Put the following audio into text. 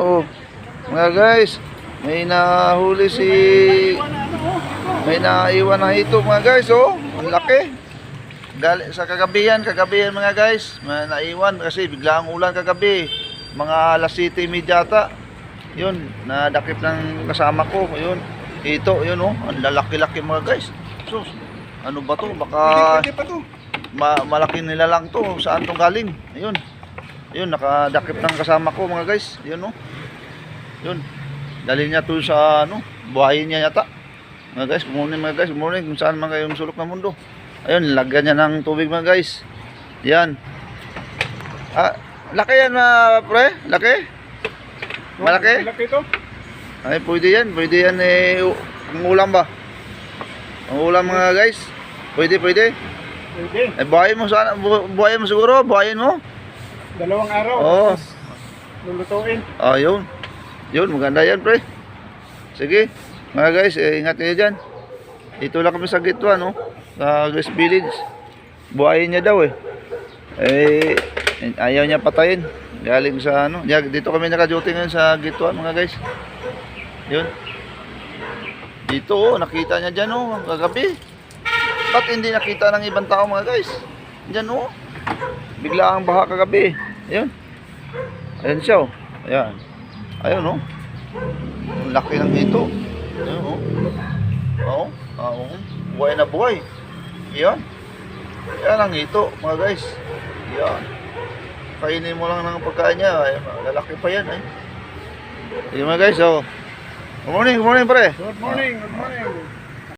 Oh, mga guys, may nahuli si... May naiwan na ito mga guys, oh. Ang laki. Galing sa kagabihan mga guys. May naiwan kasi bigla ang ulan kagabi. Mga alas 7:30 ata. Yun, nadakip ng kasama ko. Yun, ito, yun oh. Ang lalaki-laki mga guys. Sus, ano ba to? Baka Pwede pa to. malaki nila lang to. Saan to galing? Ayun. Ayun, nakadakip ng kasama ko mga guys. Yun oh. Yun. Dali niya to sa ano, buhayin niya yata. Mga guys, kumunin mga guys, kumunin kung saan man kayong sulok ng mundo. Ayun, lagyan niya ng tubig mga guys. Yan. Ah, laki yan pre? Laki? Malaki? Malaki to. Ay, pwede yan eh, ang ulam ba? Ang ulam mga guys. Pwede. Pwede. Eh, buhayin mo sana, buhayin mo siguro, buhayin mo. 2 araw. Oo. Tapos lulutuin. Ah, yun. Yun, maganda yan pre. Sige. Mga guys, ingat kayo dyan. Dito lang kami sa Gitwa, no? Sa Grace Village. Buhayin niya daw eh. Ayaw niya patayin. Galing sa ano. Dito kami naka-duty ngayon sa Gitwa, mga guys. Yun. Dito, oh, nakita niya dyan, oh, kagabi. Ba't hindi nakita ng ibang tao, mga guys? Dyan, oh. Bigla ang baha kagabi. Ayun. Ayan siya, oh. Ayan. Ayun, oh. Ang laki ng ito. Ayun, oh. Oo. Oo. Buhay na buhay. Yan. Yan ang ito, mga guys. Yan. Kainin mo lang ng pagkain niya. Ay, lalaki pa yan, eh. Yan, mga guys, oh. Good morning, pre. Good morning.